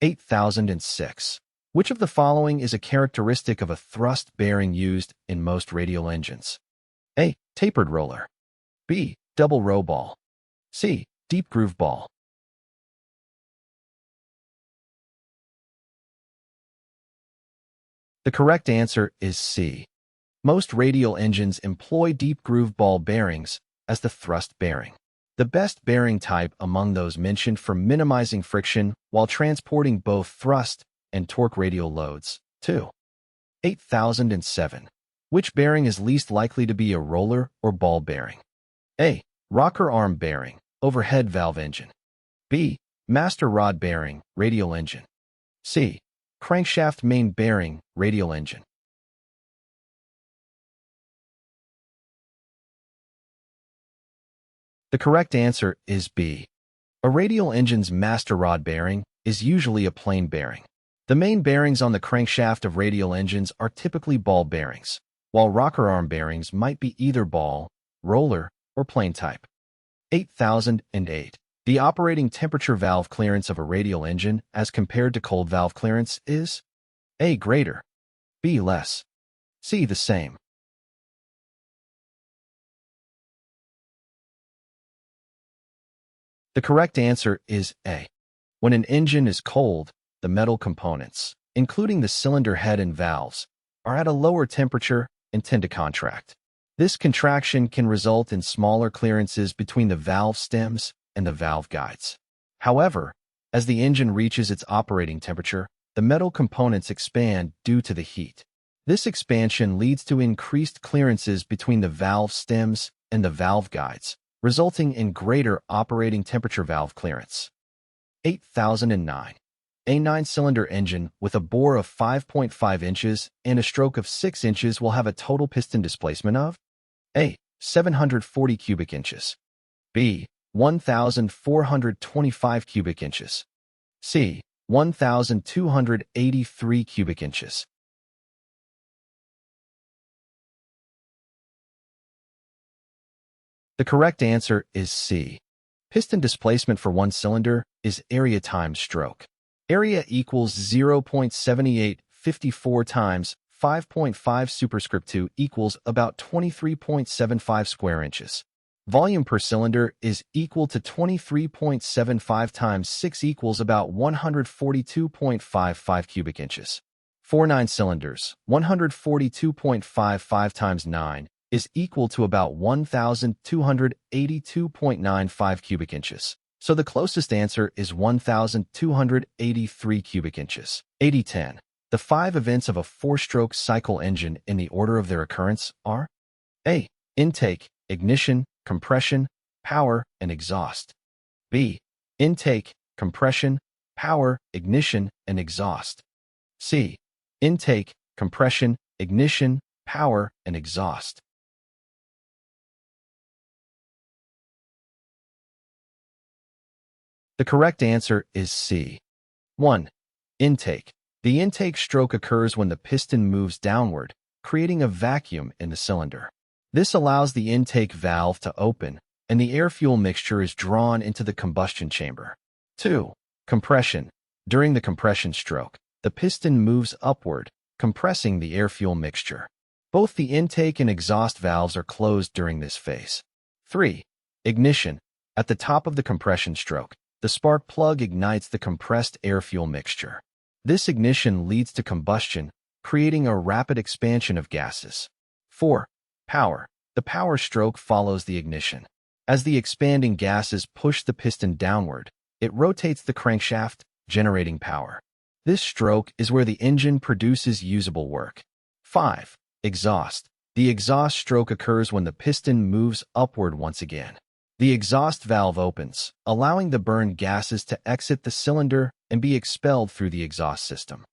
Q8006. Which of the following is a characteristic of a thrust bearing used in most radial engines? A. Tapered roller. B. Double row ball. C. Deep groove ball. The correct answer is C. Most radial engines employ deep groove ball bearings as the thrust bearing. The best bearing type among those mentioned for minimizing friction while transporting both thrust and torque radial loads. 2. Q8007. Which bearing is least likely to be a roller or ball bearing? A. Rocker arm bearing, overhead valve engine. B. Master rod bearing, radial engine. C. Crankshaft main bearing, radial engine. The correct answer is B. A radial engine's master rod bearing is usually a plain bearing. The main bearings on the crankshaft of radial engines are typically ball bearings, while rocker arm bearings might be either ball, roller, or plain type. Q8008. The operating temperature valve clearance of a radial engine as compared to cold valve clearance is A. Greater, B. Less, C. The same. The correct answer is A. When an engine is cold, the metal components, including the cylinder head and valves, are at a lower temperature and tend to contract. This contraction can result in smaller clearances between the valve stems and the valve guides. However, as the engine reaches its operating temperature, the metal components expand due to the heat. This expansion leads to increased clearances between the valve stems and the valve guides, resulting in greater operating temperature valve clearance. Q8009. A 9-cylinder engine with a bore of 5.5 inches and a stroke of 6 inches will have a total piston displacement of A. 740 cubic inches. B. 1,425 cubic inches. C. 1,283 cubic inches. The correct answer is C. Piston displacement for one cylinder is area times stroke. Area equals 0.7854 times 5.5 superscript 2 equals about 23.75 square inches. Volume per cylinder is equal to 23.75 times 6 equals about 142.55 cubic inches. For 9 cylinders, 142.55 times 9 is equal to about 1,282.95 cubic inches. So the closest answer is 1,283 cubic inches. 8010. The 5 events of a 4-stroke cycle engine in the order of their occurrence are A. Intake, ignition, compression, power, and exhaust. B. Intake, compression, power, ignition, and exhaust. C. Intake, compression, ignition, power, and exhaust. The correct answer is C. 1. Intake. The intake stroke occurs when the piston moves downward, creating a vacuum in the cylinder. This allows the intake valve to open, and the air-fuel mixture is drawn into the combustion chamber. 2. Compression. During the compression stroke, the piston moves upward, compressing the air-fuel mixture. Both the intake and exhaust valves are closed during this phase. 3. Ignition. At the top of the compression stroke, the spark plug ignites the compressed air-fuel mixture. This ignition leads to combustion, creating a rapid expansion of gases. 4. Power. The power stroke follows the ignition. As the expanding gases push the piston downward, it rotates the crankshaft, generating power. This stroke is where the engine produces usable work. 5. Exhaust. The exhaust stroke occurs when the piston moves upward once again. The exhaust valve opens, allowing the burned gases to exit the cylinder and be expelled through the exhaust system.